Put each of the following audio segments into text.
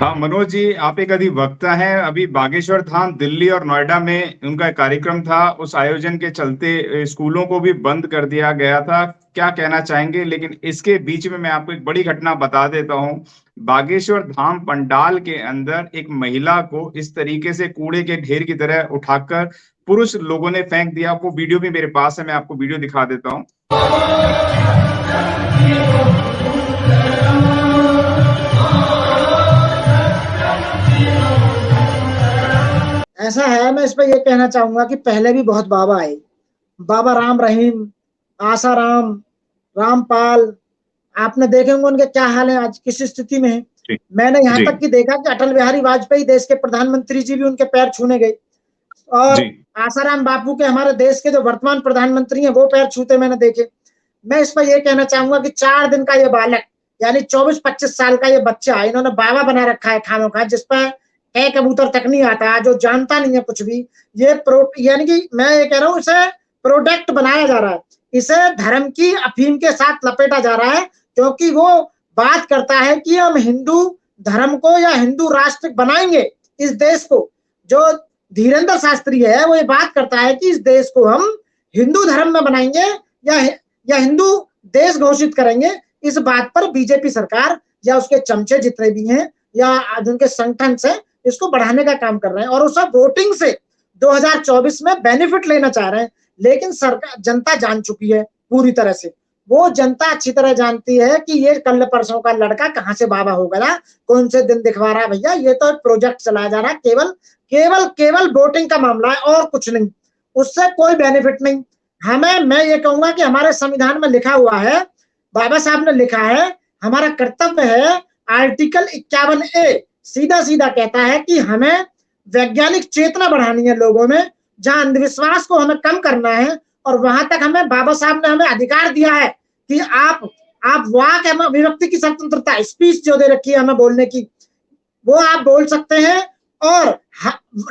हाँ मनोज जी, आप एक अधिवक्ता हैं। अभी बागेश्वर धाम, दिल्ली और नोएडा में उनका कार्यक्रम था। उस आयोजन के चलते स्कूलों को भी बंद कर दिया गया था। क्या कहना चाहेंगे? लेकिन इसके बीच में मैं आपको एक बड़ी घटना बता देता हूँ। बागेश्वर धाम पंडाल के अंदर एक महिला को इस तरीके से कूड़े के ढेर की तरह उठाकर पुरुष लोगों ने फेंक दिया। वो वीडियो भी मेरे पास है, मैं आपको वीडियो दिखा देता हूँ। ऐसा है, मैं इस पे ये कहना चाहूंगा कि पहले भी बहुत बाबा आए। बाबा राम रहीम, आसाराम, रामपाल, आपने देखे होंगे उनके क्या हाल है, आज किस स्थिति में है। जी मैंने यहाँ जी तक कि देखा कि अटल बिहारी वाजपेयी देश के प्रधानमंत्री जी भी उनके पैर छूने गए, और जी आसाराम बापू के, हमारे देश के जो वर्तमान प्रधानमंत्री हैं, वो पैर छूते मैंने देखे। मैं इस पर यह कहना चाहूंगा कि 4 दिन का ये बालक, यानी 24-25 साल का ये बच्चा, इन्होंने बाबा बना रखा है खामों का, जिस पर कई कबूतर तक नहीं आता, जो जानता नहीं है कुछ भी। ये यानी कि मैं ये कह रहा हूँ, इसे प्रोडक्ट बनाया जा रहा है, इसे धर्म की अफीम के साथ लपेटा जा रहा है, क्योंकि वो बात करता है कि हम हिंदू धर्म को या हिंदू राष्ट्र बनाएंगे इस देश को। जो धीरेन्द्र शास्त्री है, वो ये बात करता है कि इस देश को हम हिंदू धर्म में बनाएंगे या हिंदू देश घोषित करेंगे। इस बात पर बीजेपी सरकार या उसके चमचे जितने भी हैं या जिनके संगठन से इसको बढ़ाने का काम कर रहे हैं, और वो सब वोटिंग से 2024 में बेनिफिट लेना चाह रहे हैं। लेकिन सरकार, जनता जान चुकी है पूरी तरह से। वो जनता अच्छी तरह जानती है कि ये कल परसों का लड़का कहां से बाबा हो गया, कौन से दिन दिखवा रहा है भैया। ये तो एक प्रोजेक्ट चलाया जा रहा है, केवल केवल केवल वोटिंग का मामला है और कुछ नहीं, उससे कोई बेनिफिट नहीं। मैं ये कहूंगा कि हमारे संविधान में लिखा हुआ है, बाबा साहब ने लिखा है, हमारा कर्तव्य है, आर्टिकल 51A सीधा सीधा कहता है कि हमें वैज्ञानिक चेतना बढ़ानी है लोगों में, जहां अंधविश्वास को हमें कम करना है। और वहां तक हमें बाबा साहब ने हमें अधिकार दिया है कि आप वाक अभिव्यक्ति की स्वतंत्रता, स्पीच जो दे रखी है हमें बोलने की, वो आप बोल सकते हैं। और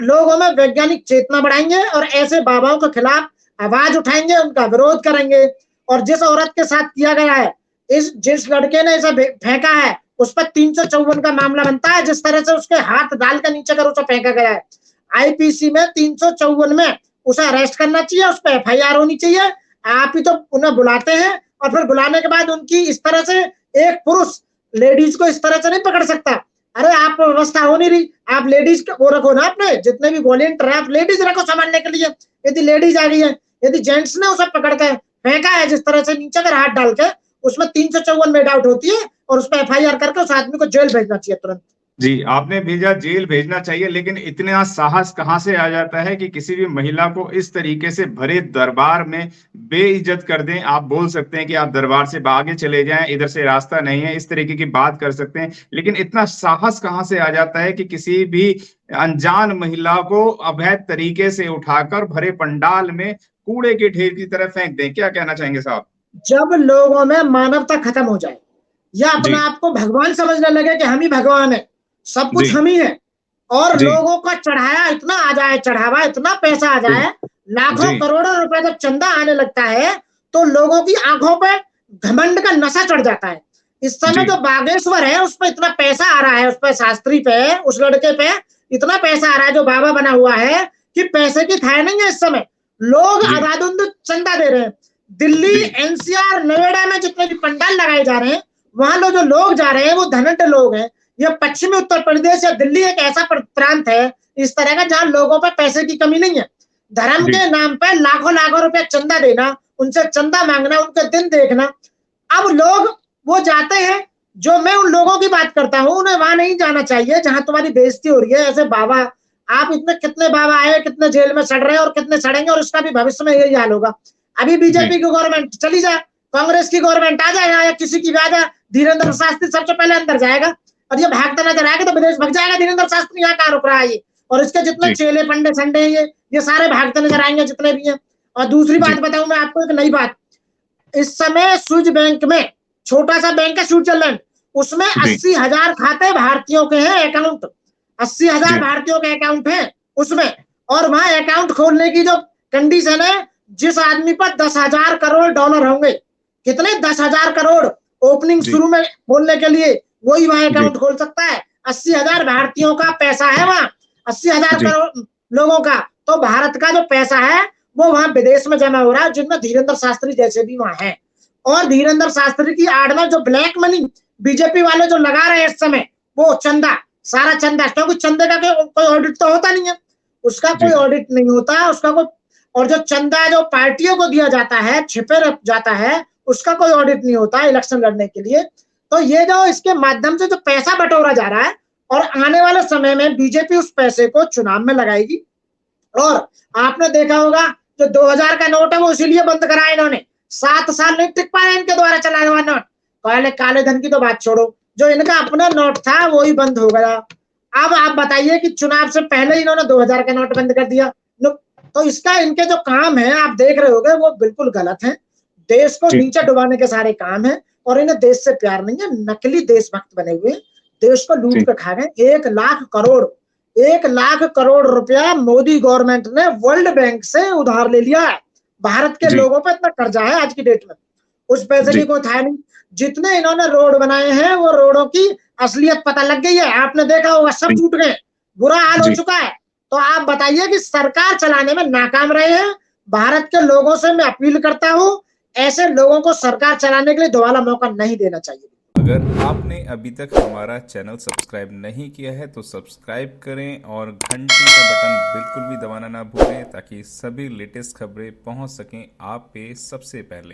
लोगों में वैज्ञानिक चेतना बढ़ाएंगे और ऐसे बाबाओं के खिलाफ आवाज उठाएंगे, उनका विरोध करेंगे। और जिस औरत के साथ किया गया है, जिस लड़के ने इसे फेंका है, उस पर 354 का मामला बनता है। जिस तरह से उसके हाथ डाल कर नीचे कर उसे फेंका गया है, आईपीसी में 354 में उसे अरेस्ट करना चाहिए, उस पर एफआईआर होनी चाहिए। आप ही तो उन्हें बुलाते हैं, और फिर बुलाने के बाद उनकी इस तरह से, एक पुरुष लेडीज को इस तरह से नहीं पकड़ सकता। अरे आप व्यवस्था हो नहीं रही, आप लेडीज वो रखो ना, अपने जितने भी वॉलेंटियर है आप लेडीज रखो संभालने के लिए। यदि लेडीज आ गई है, यदि जेंट्स ने उसे पकड़ कर फेंका है जिस तरह से नीचे कर हाथ डाल के, उसमें 354 मेड आउट होती है, और उस पर एफआईआर करके उस आदमी को जेल भेजना चाहिए तुरंत। जी, आपने भेजा, जेल भेजना चाहिए। लेकिन इतना साहस कहां से आ जाता है कि किसी भी महिला को इस तरीके से भरे दरबार में बेइज्जत कर दें? आप बोल सकते हैं कि आप दरबार से आगे चले जाएं, इधर से रास्ता नहीं है, इस तरीके की बात कर सकते हैं। लेकिन इतना साहस कहां से आ जाता है कि किसी भी अनजान महिला को अवैध तरीके से उठाकर भरे पंडाल में कूड़े के ढेर की तरह फेंक दें? क्या कहना चाहेंगे साहब? जब लोगों में मानवता खत्म हो जाए, या अपने आप को भगवान समझने लगे कि हम ही भगवान है, सब कुछ हम ही है, और लोगों का चढ़ाया इतना आ जाए, चढ़ावा इतना पैसा आ जाए, लाखों करोड़ों रुपए जब चंदा आने लगता है, तो लोगों की आंखों पे घमंड का नशा चढ़ जाता है। इस समय जो बागेश्वर है, उस पर इतना पैसा आ रहा है, उस पर शास्त्री पे, उस लड़के पे इतना पैसा आ रहा है जो बाबा बना हुआ है, कि पैसे की थाह नहीं है। इस समय लोग आधाधुंध चंदा दे रहे हैं। दिल्ली, एनसीआर, नोएडा में जितने भी पंडाल लगाए जा रहे हैं, वहां जो लोग जा रहे हैं वो धनढ़ लोग हैं। यह पश्चिमी उत्तर प्रदेश या दिल्ली एक ऐसा प्रांत है इस तरह का, जहां लोगों पर पैसे की कमी नहीं है। धर्म के नाम पर लाखों लाखों रुपए चंदा देना, उनसे चंदा मांगना, उनके दिन देखना। अब लोग वो जाते हैं, जो मैं उन लोगों की बात करता हूं, उन्हें वहां नहीं जाना चाहिए जहां तुम्हारी बेइज्जती हो रही है। ऐसे बाबा, आप इतने कितने बाबा आए, कितने जेल में सड़ रहे हैं और कितने सड़ेंगे, और इसका भी भविष्य में यही हाल होगा। अभी बीजेपी की गवर्नमेंट चली जाए, कांग्रेस की गवर्नमेंट आ जाए, या किसी की भी आ जाए, धीरेन्द्र शास्त्री सबसे पहले अंदर जाएगा, और ये भागता नजर आएगा तो विदेश भाग जाएगा। धीरेन्द्र शास्त्री यहाँ कहाँ रुक रहा है ये, और इसके जितने चेले पंडे संडे हैं, ये सारे भागते नजर आएंगे जितने भी हैं। और दूसरी बात बताऊं मैं आपको, एक नई बात, इस समय स्विस बैंक में, छोटा सा बैंक है स्विट्जरलैंड, उसमें 80,000 खाते भारतीयों के हैं, अकाउंट 80,000 भारतीयों के अकाउंट है उसमें। और वहां अकाउंट खोलने की जो कंडीशन है, जिस आदमी पर 10,000 करोड़ डॉलर होंगे, कितने 10,000 करोड़ ओपनिंग शुरू में खोलने के लिए, वही वहां अकाउंट खोल सकता है। 80,000 भारतीयों का पैसा है वहां, 80,000 जी। करोड़ लोगों का। तो भारत का जो पैसा है वो वहां विदेश में जमा हो रहा है, जिनमें धीरेन्द्र शास्त्री जैसे भी वहां है। और धीरेन्द्र शास्त्री की आड़ में जो ब्लैक मनी बीजेपी वाले जो लगा रहे हैं इस समय, वो चंदा, सारा चंदा, क्योंकि चंदे का कोई ऑडिट तो होता नहीं है, उसका कोई जी। ऑडिट नहीं होता, उसका कोई, और जो चंदा जो पार्टियों को दिया जाता है, छिपे रख जाता है, उसका कोई ऑडिट नहीं होता इलेक्शन लड़ने के लिए। तो ये जो इसके माध्यम से जो पैसा बटोरा जा रहा है, और आने वाले समय में बीजेपी उस पैसे को चुनाव में लगाएगी। और आपने देखा होगा जो 2000 का नोट है वो इसीलिए बंद करा इन्होंने, 7 साल नहीं टिक पाया इनके द्वारा चलाया हुआ नोट। पहले काले धन की तो बात छोड़ो, जो इनका अपना नोट था वो ही बंद हो गया। अब आप बताइए कि चुनाव से पहले इन्होंने 2000 का नोट बंद कर दिया। तो इसका इनके जो काम है आप देख रहे होंगे वो बिल्कुल गलत है, देश को जी। नीचे डुबाने के सारे काम है, और इन्हें देश से प्यार नहीं है, नकली देशभक्त बने हुए, देश को लूट जी। के खा गए। 1 लाख करोड़ रुपया मोदी गवर्नमेंट ने वर्ल्ड बैंक से उधार ले लिया है। भारत के जी। लोगों पे इतना कर्जा है आज की डेट में, उस पैसे जी। की कोई था नहीं। जितने इन्होंने रोड बनाए हैं वो रोडों की असलियत पता लग गई है, आपने देखा होगा, सब जी। टूट गए, बुरा हाल हो जी। चुका है। तो आप बताइए कि सरकार चलाने में नाकाम रहे हैं। भारत के लोगों से मैं अपील करता हूं, ऐसे लोगों को सरकार चलाने के लिए दोबारा मौका नहीं देना चाहिए। अगर आपने अभी तक हमारा चैनल सब्सक्राइब नहीं किया है तो सब्सक्राइब करें और घंटी का बटन बिल्कुल भी दबाना ना भूलें, ताकि सभी लेटेस्ट खबरें पहुंच सकें आप पे सबसे पहले।